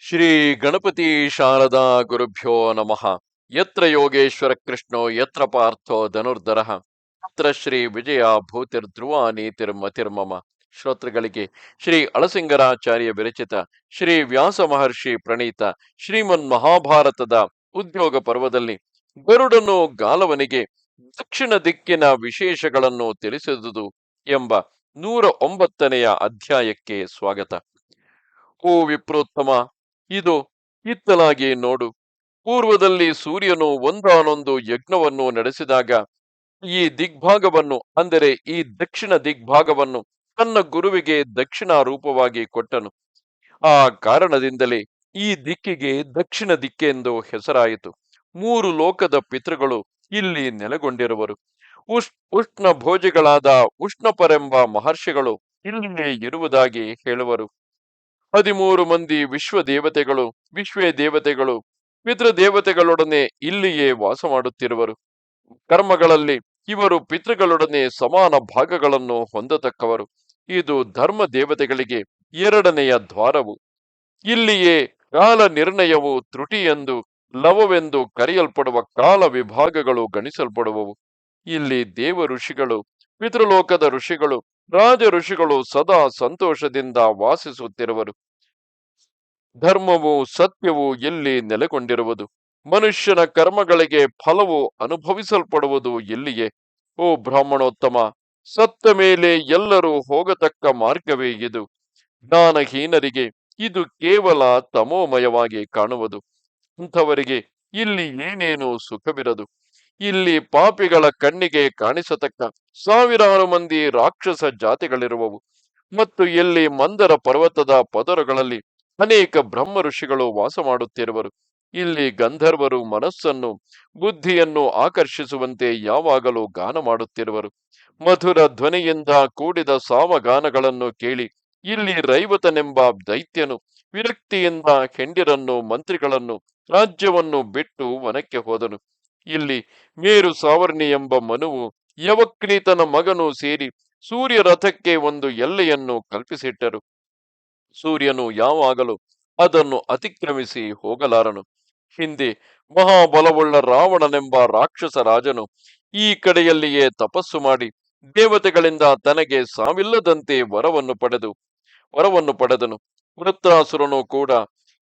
ಶ್ರೀ ಗಣಪತಿ ಶಾರದಾ ಗುರುಭ್ಯೋ ನಮಃ. ಯತ್ರ ಯೋಗೇಶ್ವರ ಕೃಷ್ಣೋ ಯತ್ರ ಪಾರ್ಥೋ ಧನುರ್ಧರಃ ತತ್ರ ಶ್ರೀ ವಿಜಯ ಭೂತಿರ್ಧ್ರುವ ನೀತಿರ್ಮತಿರ್ಮಮ. ಶ್ರೋತೃಗಳಿಗೆ ಶ್ರೀ ಅಳಸಿಂಗರಾಚಾರ್ಯ ವಿರಚಿತ ಶ್ರೀ ವ್ಯಾಸ ಮಹರ್ಷಿ ಪ್ರಣೀತ ಶ್ರೀಮನ್ ಮಹಾಭಾರತದ ಉದ್ಯೋಗ ಪರ್ವದಲ್ಲಿ ಗರುಡನು ಗಾಲವನಿಗೆ ದಕ್ಷಿಣ ದಿಕ್ಕಿನ ವಿಶೇಷಗಳನ್ನು ತಿಳಿಸಿದುದು ಎಂಬ 109ನೆಯ ಅಧ್ಯಾಯಕ್ಕೆ ಸ್ವಾಗತ. ಓ ವಿಪ್ರೋತ್ತಮ, ಇದು ಇತ್ತಲಾಗಿ ನೋಡು. ಪೂರ್ವದಲ್ಲಿ ಸೂರ್ಯನು ಒಂದಾನೊಂದು ಯಜ್ಞವನ್ನು ನಡೆಸಿದಾಗ ಈ ದಿಗ್ಭಾಗವನ್ನು, ಅಂದರೆ ಈ ದಕ್ಷಿಣ ದಿಗ್ಭಾಗವನ್ನು ತನ್ನ ಗುರುವಿಗೆ ದಕ್ಷಿಣ ರೂಪವಾಗಿ ಕೊಟ್ಟನು. ಆ ಕಾರಣದಿಂದಲೇ ಈ ದಿಕ್ಕಿಗೆ ದಕ್ಷಿಣ ದಿಕ್ಕೆಂದು ಹೆಸರಾಯಿತು. 3 ಲೋಕದ ಪಿತೃಗಳು ಇಲ್ಲಿ ನೆಲೆಗೊಂಡಿರುವರು. ಉಷ್ಣ ಭೋಜಿಗಳಾದ ಉಷ್ಣಪರೆಂಬ ಮಹರ್ಷಿಗಳು ಇಲ್ಲಿಯೇ ಇರುವುದಾಗಿ ಹೇಳುವರು. 13 ಮಂದಿ ವಿಶ್ವೇ ದೇವತೆಗಳು ಪಿತೃದೇವತೆಗಳೊಡನೆ ಇಲ್ಲಿಯೇ ವಾಸ ಮಾಡುತ್ತಿರುವರು. ಕರ್ಮಗಳಲ್ಲಿ ಇವರು ಪಿತೃಗಳೊಡನೆ ಸಮಾನ ಭಾಗಗಳನ್ನು ಹೊಂದತಕ್ಕವರು. ಇದು ಧರ್ಮ ದೇವತೆಗಳಿಗೆ 2ನೆಯ ದ್ವಾರವು. ಇಲ್ಲಿಯೇ ಕಾಲ ನಿರ್ಣಯವು ತ್ರುಟಿ ಎಂದು, ಲವವೆಂದು ಕರೆಯಲ್ಪಡುವ ಕಾಲ ವಿಭಾಗಗಳು ಗಣಿಸಲ್ಪಡುವವು. ಇಲ್ಲಿ ದೇವ ಋಷಿಗಳು, ಪಿತೃಲೋಕದ ಋಷಿಗಳು, ರಾಜ ಋಷಿಗಳು ಸದಾ ಸಂತೋಷದಿಂದ ವಾಸಿಸುತ್ತಿರುವರು. ಧರ್ಮವು ಸತ್ಯವು ಎಲ್ಲಿ ನೆಲೆಗೊಂಡಿರುವುದು. ಮನುಷ್ಯನ ಕರ್ಮಗಳಿಗೆ ಫಲವು ಅನುಭವಿಸಲ್ಪಡುವುದು ಎಲ್ಲಿಯೇ. ಓ ಬ್ರಾಹ್ಮಣೋತ್ತಮ, ಸತ್ತ ಮೇಲೆ ಎಲ್ಲರೂ ಹೋಗತಕ್ಕ ಮಾರ್ಗವೇ ಇದು. ಜ್ಞಾನಹೀನರಿಗೆ ಇದು ಕೇವಲ ತಮೋಮಯವಾಗಿ ಕಾಣುವುದು. ಅಂಥವರಿಗೆ ಇಲ್ಲಿ ಏನೇನು ಸುಖವಿರದು. ಇಲ್ಲಿ ಪಾಪಿಗಳ ಕಣ್ಣಿಗೆ ಕಾಣಿಸತಕ್ಕ 1000 ಮಂದಿ ರಾಕ್ಷಸ ಜಾತಿಗಳಿರುವವು. ಮತ್ತು ಎಲ್ಲಿ ಮಂದರ ಪರ್ವತದ ಪದರುಗಳಲ್ಲಿ ಅನೇಕ ಬ್ರಹ್ಮ ಋಷಿಗಳು ವಾಸ ಮಾಡುತ್ತಿರುವರು. ಇಲ್ಲಿ ಗಂಧರ್ವರು ಮನಸ್ಸನ್ನು, ಬುದ್ಧಿಯನ್ನು ಆಕರ್ಷಿಸುವಂತೆ ಯಾವಾಗಲೂ ಗಾನ ಮಾಡುತ್ತಿರುವರು. ಮಧುರ ಧ್ವನಿಯಿಂದ ಕೂಡಿದ ಸಾಮಗಾನಗಳನ್ನು ಕೇಳಿ ಇಲ್ಲಿ ರೈವತನೆಂಬ ದೈತ್ಯನು ವಿರಕ್ತಿಯಿಂದ ಹೆಂಡಿರನ್ನು, ಮಂತ್ರಿಗಳನ್ನು, ರಾಜ್ಯವನ್ನು ಬಿಟ್ಟು ವನಕ್ಕೆ ಹೋದನು. ಇಲ್ಲಿ ಮೇರು ಸಾವರ್ಣಿ ಎಂಬ ಮನುವು ಯವಕ್ನೀತನ ಮಗನು ಸೇರಿ ಸೂರ್ಯ ರಥಕ್ಕೆ ಒಂದು ಎಲ್ಲೆಯನ್ನು ಕಲ್ಪಿಸಿಟ್ಟರು. ಸೂರ್ಯನು ಯಾವಾಗಲೂ ಅದನ್ನು ಅತಿಕ್ರಮಿಸಿ ಹೋಗಲಾರನು. ಹಿಂದೆ ಮಹಾಬಲವುಳ್ಳ ರಾವಣನೆಂಬ ರಾಕ್ಷಸ ರಾಜನು ಈ ಕಡೆಯಲ್ಲಿಯೇ ತಪಸ್ಸು ಮಾಡಿ ದೇವತೆಗಳಿಂದ ತನಗೆ ಸಾವಿಲ್ಲದಂತೆ ವರವನ್ನು ಪಡೆದನು. ವೃತ್ರಾಸುರನು ಕೂಡ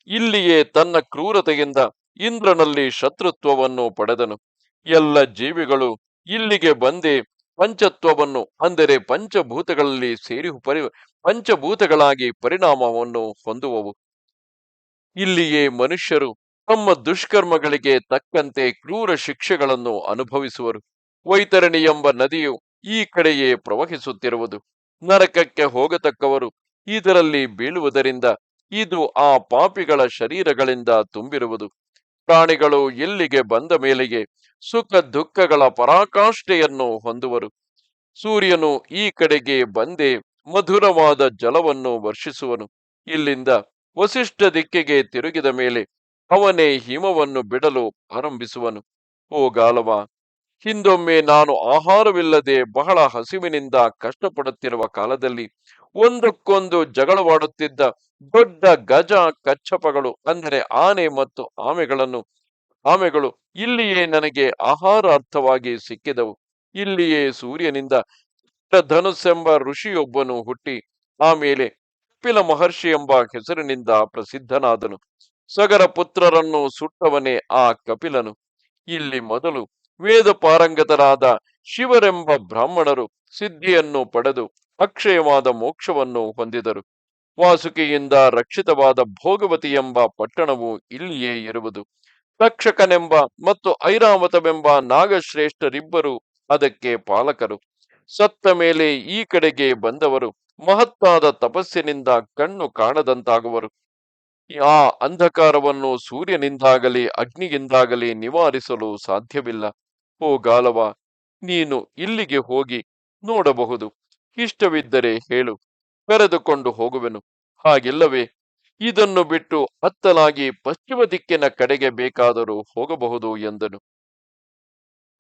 ಇಲ್ಲಿಯೇ ತನ್ನ ಕ್ರೂರತೆಯಿಂದ ಇಂದ್ರನಲ್ಲಿ ಶತ್ರುತ್ವವನ್ನು ಪಡೆದನು. ಎಲ್ಲ ಜೀವಿಗಳು ಇಲ್ಲಿಗೆ ಬಂದೇ ಪಂಚತ್ವವನ್ನು, ಅಂದರೆ ಪಂಚಭೂತಗಳಲ್ಲಿ ಪಂಚಭೂತಗಳಾಗಿ ಪರಿಣಾಮವನ್ನು ಹೊಂದುವವು. ಇಲ್ಲಿಯೇ ಮನುಷ್ಯರು ತಮ್ಮ ದುಷ್ಕರ್ಮಗಳಿಗೆ ತಕ್ಕಂತೆ ಕ್ರೂರ ಶಿಕ್ಷೆಗಳನ್ನು ಅನುಭವಿಸುವರು. ವೈತರಣಿ ಎಂಬ ನದಿಯು ಈ ಕಡೆಯೇ ಪ್ರವಹಿಸುತ್ತಿರುವುದು. ನರಕಕ್ಕೆ ಹೋಗತಕ್ಕವರು ಇದರಲ್ಲಿ ಬೀಳುವುದರಿಂದ ಇದು ಆ ಪಾಪಿಗಳ ಶರೀರಗಳಿಂದ ತುಂಬಿರುವುದು. ಪ್ರಾಣಿಗಳು ಇಲ್ಲಿಗೆ ಬಂದ ಮೇಲೆಗೆ ಸುಖ ದುಃಖಗಳ ಪರಾಕಾಷ್ಠೆಯನ್ನು ಹೊಂದುವರು. ಸೂರ್ಯನು ಈ ಕಡೆಗೆ ಬಂದೇ ಮಧುರವಾದ ಜಲವನ್ನು ವರ್ಷಿಸುವನು. ಇಲ್ಲಿಂದ ವಸಿಷ್ಠ ದಿಕ್ಕಿಗೆ ತಿರುಗಿದ ಮೇಲೆ ಅವನೇ ಹಿಮವನ್ನು ಬಿಡಲು ಆರಂಭಿಸುವನು. ಓ ಗಾಲವ, ಹಿಂದೊಮ್ಮೆ ನಾನು ಆಹಾರವಿಲ್ಲದೆ ಬಹಳ ಹಸಿವಿನಿಂದ ಕಷ್ಟಪಡುತ್ತಿರುವ ಕಾಲದಲ್ಲಿ ಒಂದಕ್ಕೊಂದು ಜಗಳವಾಡುತ್ತಿದ್ದ ದೊಡ್ಡ ಗಜ ಕಚ್ಚಪಗಳು, ಅಂದರೆ ಆನೆ ಮತ್ತು ಆಮೆಗಳು ಇಲ್ಲಿಯೇ ನನಗೆ ಆಹಾರಾರ್ಥವಾಗಿ ಸಿಕ್ಕಿದವು. ಇಲ್ಲಿಯೇ ಸೂರ್ಯನಿಂದ ಧನುಸ್ಸೆಂಬ ಋಷಿಯೊಬ್ಬನು ಹುಟ್ಟಿ ಆಮೇಲೆ ಕಪಿಲ ಮಹರ್ಷಿ ಎಂಬ ಹೆಸರಿನಿಂದ ಪ್ರಸಿದ್ಧನಾದನು. ಸಗರ ಪುತ್ರರನ್ನು ಸುಟ್ಟವನೇ ಆ ಕಪಿಲನು. ಇಲ್ಲಿ ಮೊದಲು ವೇದ ಪಾರಂಗತರಾದ ಶಿವರೆಂಬ ಬ್ರಾಹ್ಮಣರು ಸಿದ್ಧಿಯನ್ನು ಪಡೆದು ಅಕ್ಷಯವಾದ ಮೋಕ್ಷವನ್ನು ಹೊಂದಿದರು. ವಾಸುಕಿಯಿಂದ ರಕ್ಷಿತವಾದ ಭೋಗವತಿ ಎಂಬ ಪಟ್ಟಣವು ಇಲ್ಲಿಯೇ ಇರುವುದು. ತಕ್ಷಕನೆಂಬ ಮತ್ತು ಐರಾವತವೆಂಬ ನಾಗಶ್ರೇಷ್ಠರಿಬ್ಬರು ಅದಕ್ಕೆ ಪಾಲಕರು. ಸತ್ತ ಮೇಲೆ ಈ ಕಡೆಗೆ ಬಂದವರು ಮಹತ್ತಾದ ತಪಸ್ಸಿನಿಂದ ಕಣ್ಣು ಕಾಣದಂತಾಗುವರು. ಆ ಅಂಧಕಾರವನ್ನು ಸೂರ್ಯನಿಂದಾಗಲಿ ಅಗ್ನಿಯಿಂದಾಗಲಿ ನಿವಾರಿಸಲು ಸಾಧ್ಯವಿಲ್ಲ. ಓ ಗಾಲವ, ನೀನು ಇಲ್ಲಿಗೆ ಹೋಗಿ ನೋಡಬಹುದು. ಇಷ್ಟವಿದ್ದರೆ ಹೇಳು, ಕರೆದುಕೊಂಡು ಹೋಗುವೆನು. ಹಾಗಿಲ್ಲವೇ ಇದನ್ನು ಬಿಟ್ಟು ಅತ್ತಲಾಗಿ ಪಶ್ಚಿಮ ದಿಕ್ಕಿನ ಕಡೆಗೆ ಬೇಕಾದರೂ ಹೋಗಬಹುದು ಎಂದನು.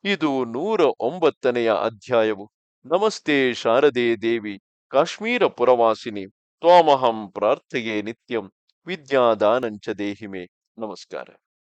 ಇದು 109ನೆಯ ಅಧ್ಯಾಯವು. ನಮಸ್ತೆ ಶಾರದೆ ದೇವಿ, ಕಾಶ್ಮೀರ ಪುರವಾಸಿನಿ, ತ್ವಾಮಹಂ ಪ್ರಾರ್ಥೆಯೇ ನಿತ್ಯಂ. ವಿದ್ಯಾದಾನಂಚ ದೇಹಿಮೆ. ನಮಸ್ಕಾರ.